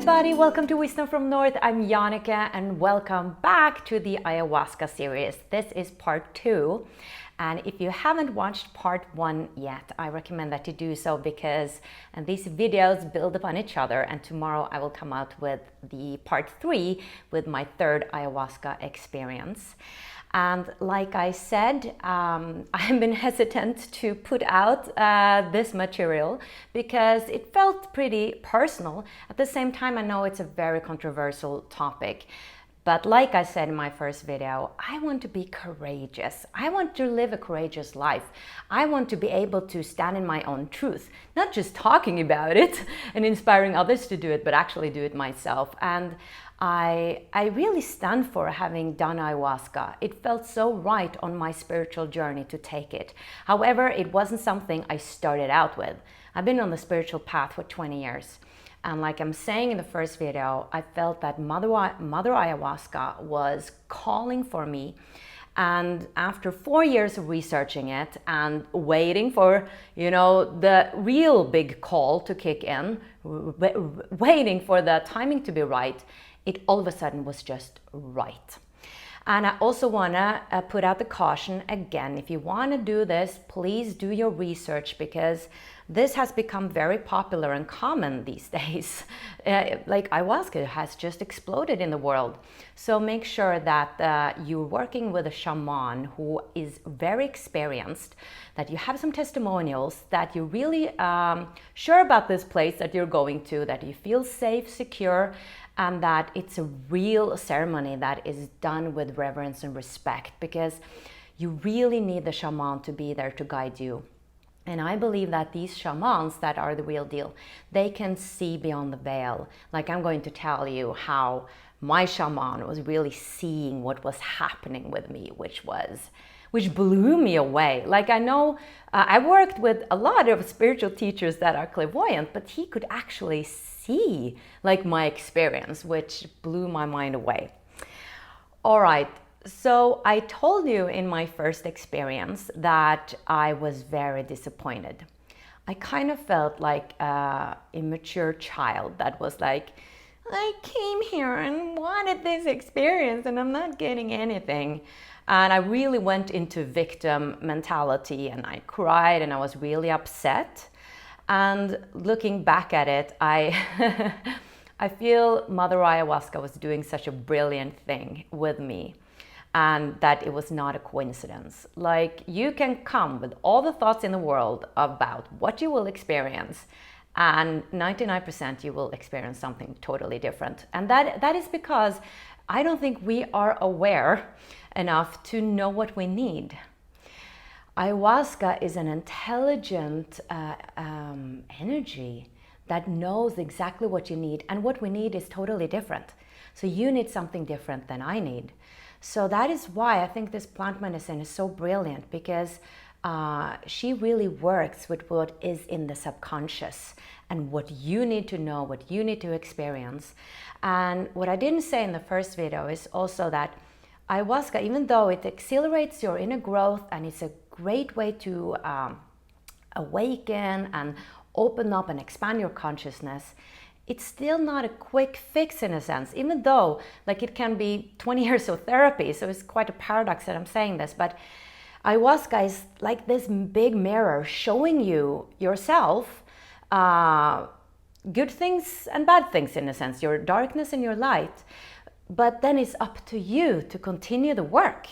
everybody, welcome to Wisdom from North. I'm Jannecke and welcome back to the Ayahuasca series. This is part 2, and if you haven't watched part 1 yet, I recommend that you do so because these videos build upon each other, and tomorrow I will come out with the part 3 with my third Ayahuasca experience. And like I said, I've been hesitant to put out this material because it felt pretty personal. At the same time, I know it's a very controversial topic. But like I said in my first video, I want to be courageous. I want to live a courageous life. I want to be able to stand in my own truth, not just talking about it and inspiring others to do it, but actually do it myself. And I really stand for having done ayahuasca. It felt so right on my spiritual journey to take it. However, it wasn't something I started out with. I've been on the spiritual path for 20 years. And like I'm saying in the first video, I felt that Mother Ayahuasca was calling for me. And after 4 years of researching it and waiting for, the real big call to kick in, waiting for the timing to be right, it all of a sudden was just right. And I also want to put out the caution again, if you want to do this, please do your research because this has become very popular and common these days. Like ayahuasca has just exploded in the world. So make sure that you're working with a shaman who is very experienced, that you have some testimonials, that you're really sure about this place that you're going to, that you feel safe, secure, and that it's a real ceremony that is done with reverence and respect, because you really need the shaman to be there to guide you. And I believe that these shamans that are the real deal, they can see beyond the veil. Like I'm going to tell you how my shaman was really seeing what was happening with me, which blew me away. Like I know I worked with a lot of spiritual teachers that are clairvoyant, but he could actually see like my experience, which blew my mind away. All right. So I told you in my first experience that I was very disappointed. I kind of felt like an immature child that was like, I came here and wanted this experience and I'm not getting anything. And I really went into victim mentality and I cried and I was really upset. And looking back at it, I feel Mother Ayahuasca was doing such a brilliant thing with me. And that it was not a coincidence. Like you can come with all the thoughts in the world about what you will experience, and 99% you will experience something totally different. And that is because I don't think we are aware enough to know what we need. Ayahuasca is an intelligent energy that knows exactly what you need, and what we need is totally different. So you need something different than I need. So that is why I think this plant medicine is so brilliant, because she really works with what is in the subconscious and what you need to know, what you need to experience. And what I didn't say in the first video is also that ayahuasca, even though it accelerates your inner growth and it's a great way to awaken and open up and expand your consciousness, it's still not a quick fix in a sense, even though like it can be 20 years of therapy. So it's quite a paradox that I'm saying this, but ayahuasca is like this big mirror showing you yourself, good things and bad things in a sense, your darkness and your light. But then it's up to you to continue the work.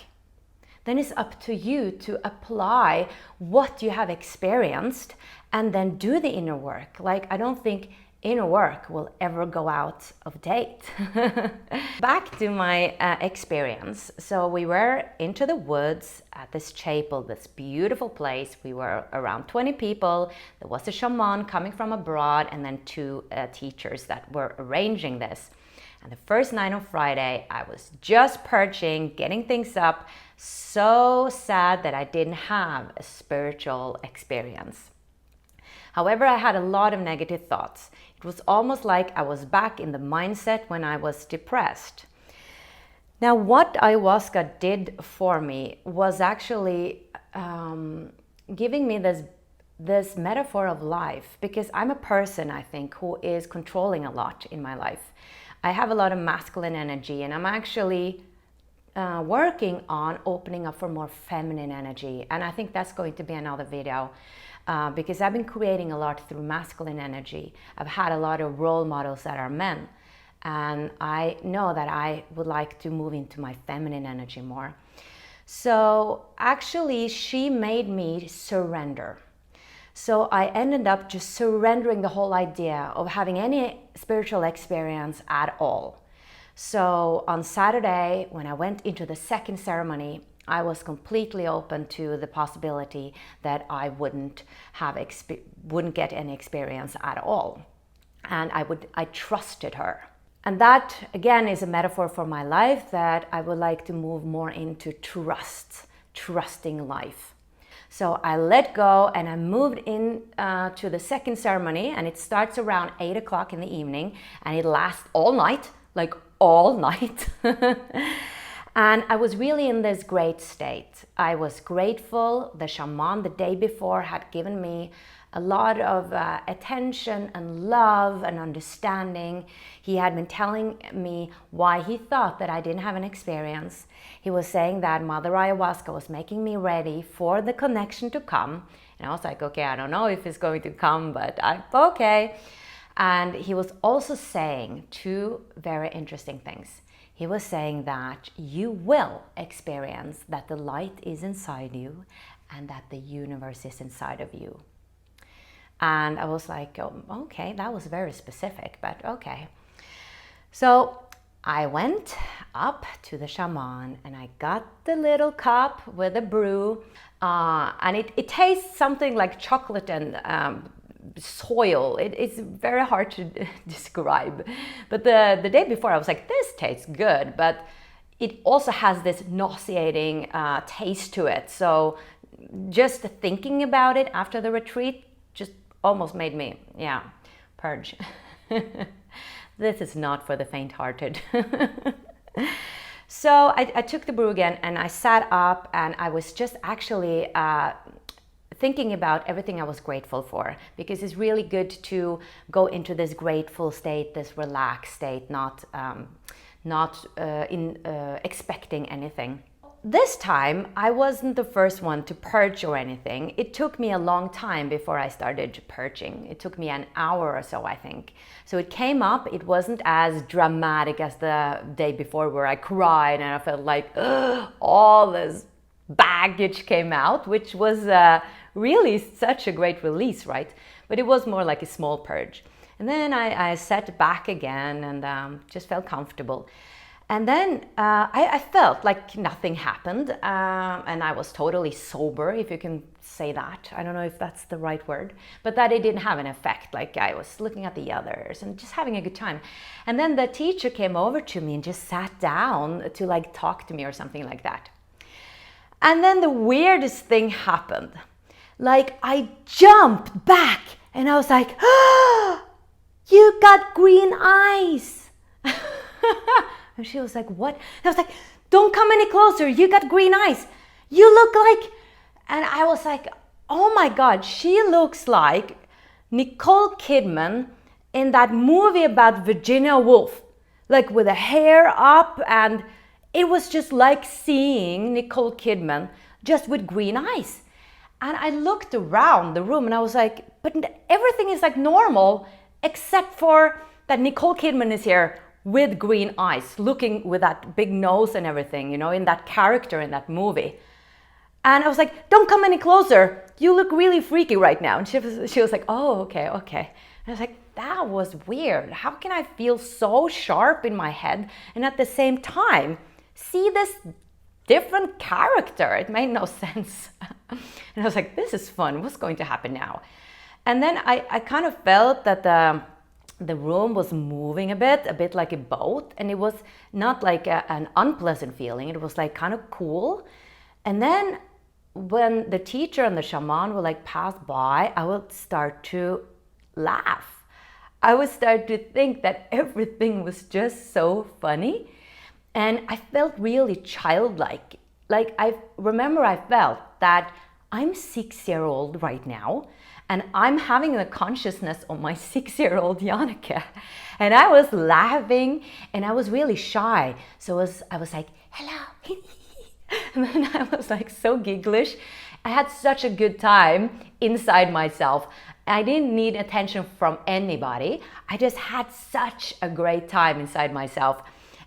Then it's up to you to apply what you have experienced and then do the inner work. Like I don't think inner work will ever go out of date. Back to my experience. So we were into the woods at this chapel, this beautiful place. We were around 20 people. There was a shaman coming from abroad and then 2 teachers that were arranging this. And the first night on Friday, I was just purging, getting things up. So sad that I didn't have a spiritual experience. However, I had a lot of negative thoughts. It was almost like I was back in the mindset when I was depressed. Now, what ayahuasca did for me was actually giving me this this metaphor of life, because I'm a person, I think, who is controlling a lot in my life. I have a lot of masculine energy, and I'm actually working on opening up for more feminine energy. And I think that's going to be another video, because I've been creating a lot through masculine energy. I've had a lot of role models that are men, and I know that I would like to move into my feminine energy more. So actually, she made me surrender. So I ended up just surrendering the whole idea of having any spiritual experience at all. So on Saturday, when I went into the second ceremony, I was completely open to the possibility that I wouldn't get any experience at all. And I trusted her. And that, again, is a metaphor for my life, that I would like to move more into trusting life. So I let go and I moved in to the second ceremony, and it starts around 8 o'clock in the evening, and it lasts all night, like all night. And I was really in this great state. I was grateful. The shaman the day before had given me a lot of attention and love and understanding. He had been telling me why he thought that I didn't have an experience. He was saying that Mother Ayahuasca was making me ready for the connection to come. And I was like, okay, I don't know if it's going to come, but okay. And he was also saying two very interesting things. He was saying that you will experience that the light is inside you and that the universe is inside of you. And I was like, oh, okay, that was very specific, but okay. So I went up to the shaman and I got the little cup with a brew, and it tastes something like chocolate and soil. It's very hard to describe. But the day before I was like, this tastes good, but it also has this nauseating taste to it. So just thinking about it after the retreat just almost made me, purge. This is not for the faint-hearted. So I took the brew again and I sat up and I was just actually thinking about everything I was grateful for, because it's really good to go into this grateful state, this relaxed state, not expecting anything. This time, I wasn't the first one to purge or anything. It took me a long time before I started purging. It took me an hour or so, I think. So it came up. It wasn't as dramatic as the day before where I cried and I felt like all this baggage came out, which was really such a great release, right? But it was more like a small purge. And then I sat back again and just felt comfortable. And then I felt like nothing happened, and I was totally sober, if you can say that. I don't know if that's the right word, but that it didn't have an effect. Like I was looking at the others and just having a good time. And then the teacher came over to me and just sat down to like talk to me or something like that. And then the weirdest thing happened. Like I jumped back and I was like, oh, you got green eyes. And she was like, what? And I was like, don't come any closer. You got green eyes. You look like... And I was like, oh my God, she looks like Nicole Kidman in that movie about Virginia Woolf. Like with the hair up, and it was just like seeing Nicole Kidman just with green eyes. And I looked around the room and I was like, but everything is like normal except for that Nicole Kidman is here with green eyes, looking with that big nose and everything, you know, in that character in that movie. And I was like, don't come any closer. You look really freaky right now. And she was like, oh, okay. And I was like, that was weird. How can I feel so sharp in my head and at the same time see this different character? It made no sense. And I was like, this is fun. What's going to happen now? And then I kind of felt that the room was moving a bit like a boat, and it was not like an unpleasant feeling. It was like kind of cool. And then when the teacher and the shaman would like pass by, I would start to laugh. I would start to think that everything was just so funny. And I felt really childlike. Like I remember I felt that I'm 6-year-old right now, and I'm having the consciousness of my 6-year-old Jannecke. And I was laughing, and I was really shy. So I was like, hello. And then I was like so gigglish. I had such a good time inside myself. I didn't need attention from anybody. I just had such a great time inside myself.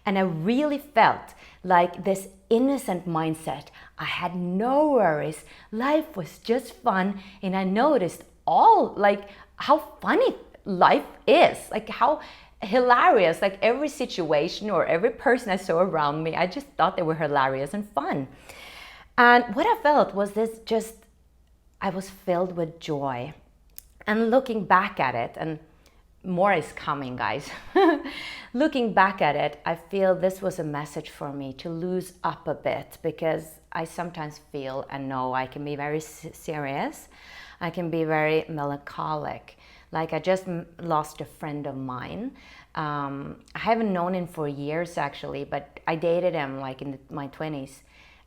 And I really felt like this innocent mindset. I had no worries. Life was just fun. And I noticed like how funny life is, like how hilarious, like every situation or every person I saw around me, I just thought they were hilarious and fun. And what I felt was I was filled with joy. And looking back at it, and more is coming, guys. Looking back at it, I feel this was a message for me to lose up a bit, because I sometimes feel and know I can be very serious. I can be very melancholic. Like I just lost a friend of mine. I haven't known him for years actually, but I dated him like in my 20s,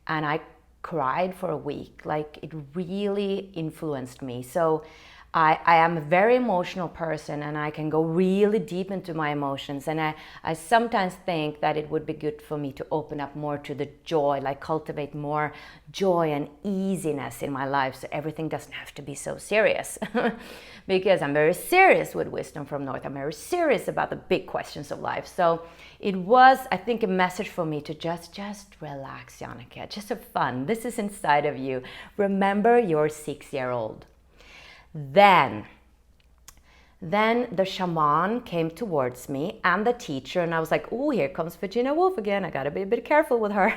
and I cried for a week. Like it really influenced me. So I am a very emotional person, and I can go really deep into my emotions. And I sometimes think that it would be good for me to open up more to the joy, like cultivate more joy and easiness in my life, so everything doesn't have to be so serious. Because I'm very serious with Wisdom from North. I'm very serious about the big questions of life. So it was, I think, a message for me to just relax, Jannecke. Just have fun. This is inside of you. Remember your 6-year-old. Then the shaman came towards me and the teacher, and I was like, oh, here comes Virginia Woolf again. I gotta be a bit careful with her.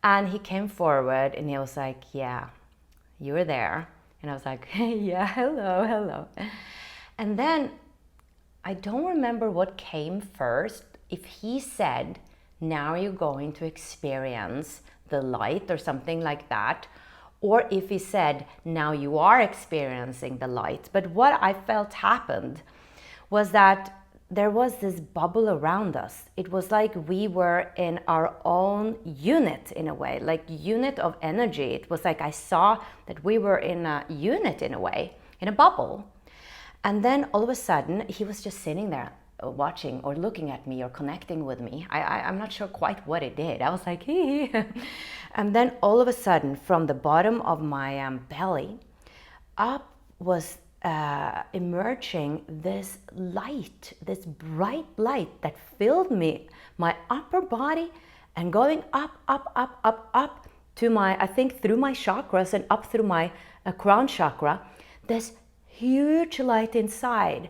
And he came forward and he was like, yeah, you were there. And I was like, yeah, hello. And then I don't remember what came first. If he said, now you're going to experience the light or something like that, or if he said, now you are experiencing the light. But what I felt happened was that there was this bubble around us. It was like we were in our own unit in a way, like unit of energy. It was like I saw that we were in a unit in a way, in a bubble. And then all of a sudden, he was just sitting there watching or looking at me or connecting with me. I'm not sure quite what it did. I was like, hee. And then all of a sudden, from the bottom of my belly, up was emerging this light, this bright light that filled my upper body, and going up to my, I think through my chakras and up through my crown chakra, this huge light inside.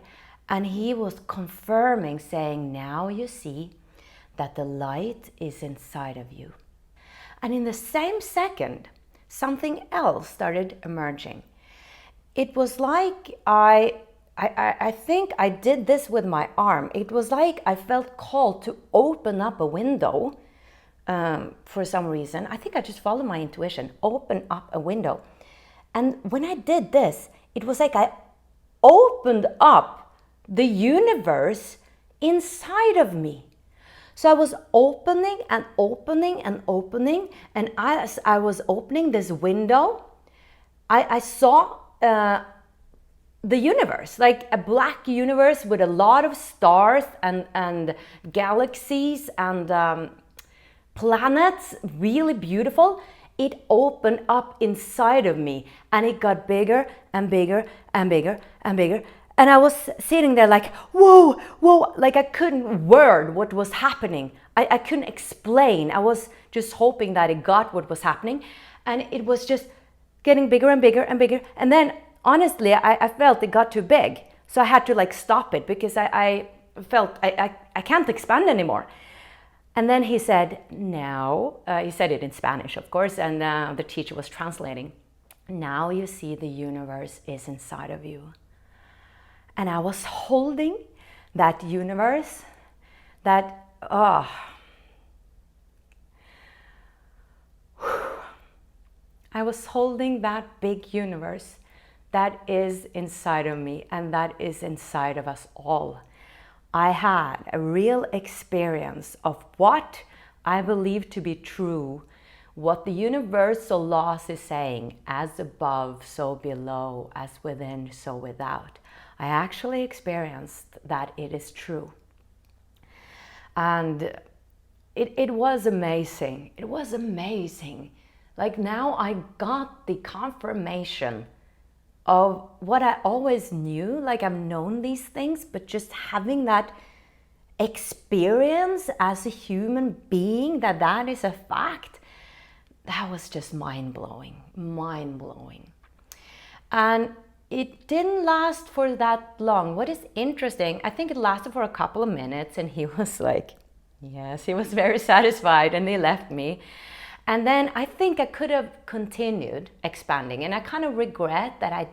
And he was confirming, saying, now you see that the light is inside of you. And in the same second, something else started emerging. It was like I think I did this with my arm. It was like I felt called to open up a window for some reason. I think I just followed my intuition, open up a window. And when I did this, it was like I opened up the universe inside of me. So I was opening and opening and opening, and as I was opening this window, I saw the universe, like a black universe with a lot of stars and galaxies and planets, really beautiful. It opened up inside of me, and it got bigger and bigger and bigger and bigger. And I was sitting there like, whoa, like I couldn't word what was happening. I couldn't explain. I was just hoping that it got what was happening. And it was just getting bigger and bigger and bigger. And then honestly, I felt it got too big. So I had to like stop it, because I felt I can't expand anymore. And then he said, now, he said it in Spanish, of course, and the teacher was translating. Now you see the universe is inside of you. And I was holding that universe, that, I was holding that big universe that is inside of me and that is inside of us all. I had a real experience of what I believe to be true what the universal laws is saying, as above, so below, as within, so without. I actually experienced that it is true. And it was amazing. It was amazing. Like now I got the confirmation of what I always knew. Like I've known these things, but just having that experience as a human being, that is a fact, that was just mind-blowing, mind-blowing. And it didn't last for that long. What is interesting, I think it lasted for a couple of minutes, and he was like, yes, he was very satisfied, and he left me. And then I think I could have continued expanding, and I kind of regret that I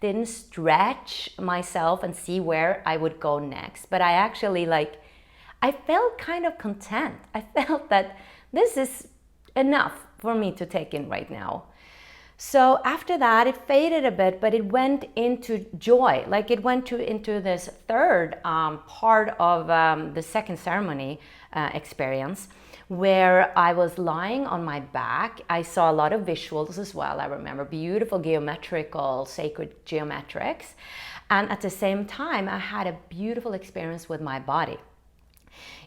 didn't stretch myself and see where I would go next. But I actually I felt kind of content. I felt that this is enough for me to take in right now. So after that, it faded a bit, but it went into joy. Like it went into this third part of the second ceremony experience, where I was lying on my back. I saw a lot of visuals as well. I remember beautiful geometrical, sacred geometrics. And at the same time, I had a beautiful experience with my body.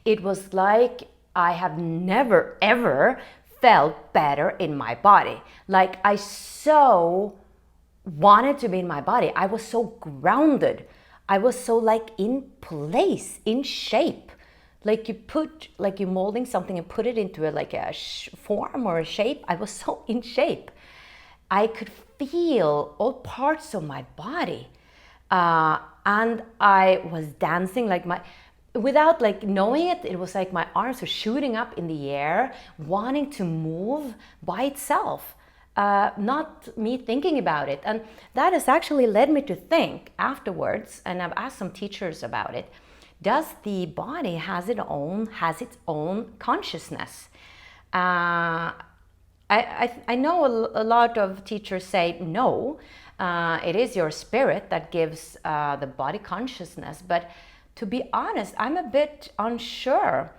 It was like I have never, ever felt better in my body. Like I so wanted to be in my body. I was so grounded. I was so like in place, in shape. Like you're molding something and put it into a form or a shape. I was so in shape. I could feel all parts of my body. And I was dancing without knowing it. It was like my arms were shooting up in the air, wanting to move by itself, not me thinking about it. And that has actually led me to think afterwards, and I've asked some teachers about it, does the body has its own consciousness? I know a lot of teachers say no, it is your spirit that gives the body consciousness, but to be honest, I'm a bit unsure,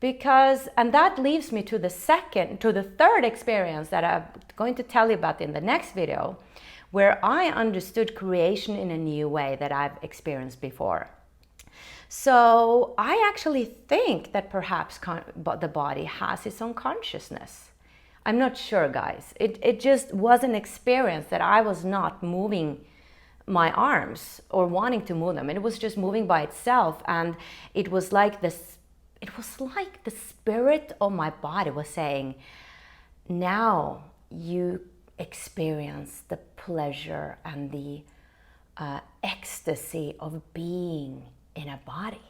and that leaves me to the third experience that I'm going to tell you about in the next video, where I understood creation in a new way that I've experienced before. So I actually think that perhaps the body has its own consciousness. I'm not sure, guys. It just was an experience that I was not moving my arms or wanting to move them. It was just moving by itself, and it was like this. It was like the spirit of my body was saying, now you experience the pleasure and the ecstasy of being in a body.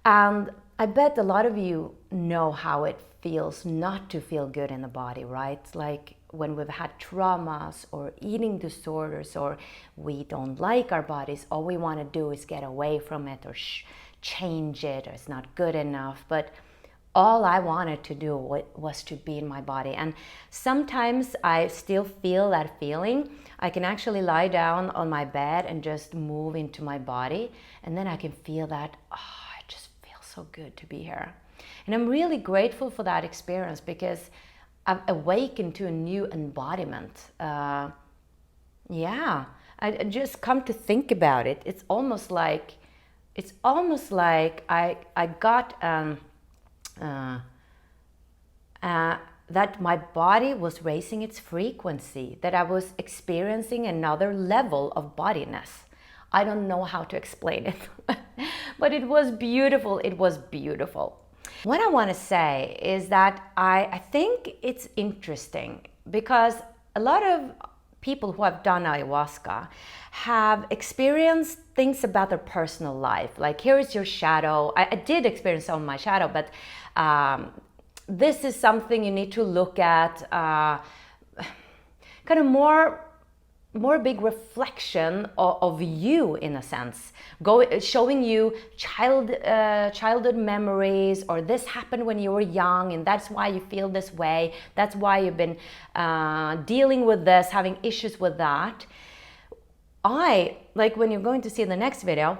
And I bet a lot of you know how it feels not to feel good in the body, right? Like when we've had traumas or eating disorders, or we don't like our bodies, all we want to do is get away from it or change it, or it's not good enough. But all I wanted to do was to be in my body. And sometimes I still feel that feeling. I can actually lie down on my bed and just move into my body, and then I can feel that, it just feels so good to be here. And I'm really grateful for that experience, because I've awakened to a new embodiment. I just come to think about it. It's almost like I got that my body was raising its frequency, that I was experiencing another level of bodiness. I don't know how to explain it, but it was beautiful. It was beautiful. What I want to say is that I think it's interesting, because a lot of people who have done ayahuasca have experienced things about their personal life. Like, here is your shadow. I did experience some of my shadow, but this is something you need to look at, kind of more big reflection of you, in a sense, showing you childhood memories, or this happened when you were young and that's why you feel this way, that's why you've been dealing with this, having issues with that. Like when you're going to see the next video,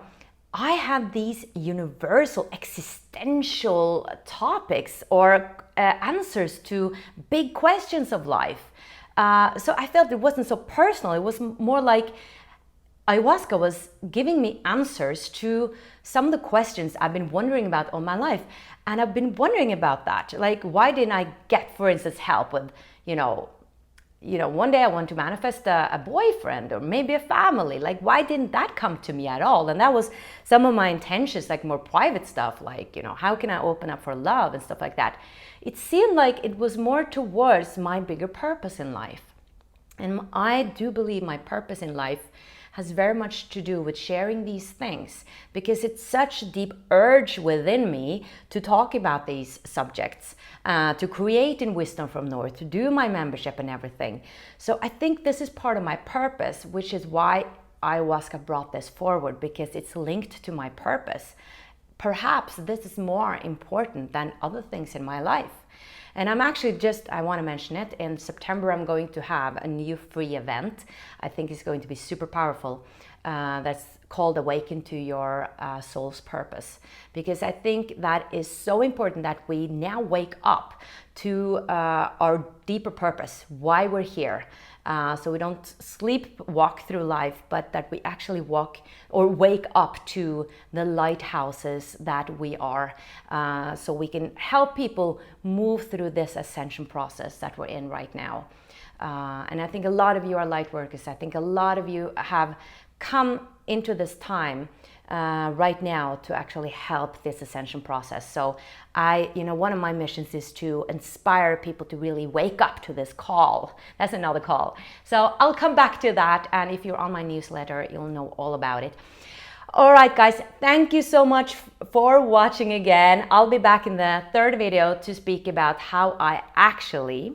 I have these universal existential topics or answers to big questions of life. So I felt it wasn't so personal. It was more like ayahuasca was giving me answers to some of the questions I've been wondering about all my life. And I've been wondering about that. Like, why didn't I get, for instance, help with, one day I want to manifest a boyfriend or maybe a family. Like, why didn't that come to me at all? And that was some of my intentions, like more private stuff, like, how can I open up for love and stuff like that. It seemed like it was more towards my bigger purpose in life. And I do believe my purpose in life has very much to do with sharing these things, because it's such a deep urge within me to talk about these subjects, to create in Wisdom from North, to do my membership and everything. So I think this is part of my purpose, which is why ayahuasca brought this forward, because it's linked to my purpose. Perhaps this is more important than other things in my life. And I'm actually I want to mention it, in September I'm going to have a new free event. I think it's going to be super powerful. That's called Awaken to Your Soul's Purpose. Because I think that is so important that we now wake up to our deeper purpose, why we're here. So we don't walk through life, but that we actually wake up to the lighthouses that we are, so we can help people move through this ascension process that we're in right now. And I think a lot of you are light workers. I think a lot of you have come into this time right now to actually help this ascension process. So one of my missions is to inspire people to really wake up to this call. That's another call. So I'll come back to that. And if you're on my newsletter, you'll know all about it. All right, guys, thank you so much for watching again. I'll be back in the third video to speak about how I actually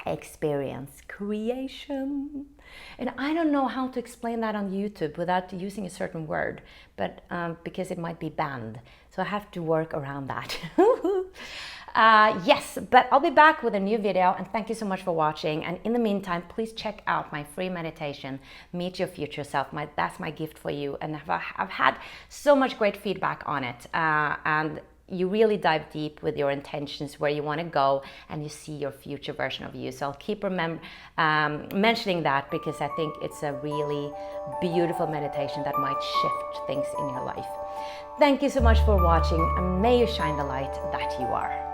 experience creation. And I don't know how to explain that on YouTube without using a certain word, but because it might be banned. So I have to work around that. Yes, but I'll be back with a new video, and thank you so much for watching. And in the meantime, please check out my free meditation, Meet Your Future Self. That's my gift for you. And I've had so much great feedback on it. And you really dive deep with your intentions, where you want to go, and you see your future version of you. So I'll keep mentioning that, because I think it's a really beautiful meditation that might shift things in your life. Thank you so much for watching, and may you shine the light that you are.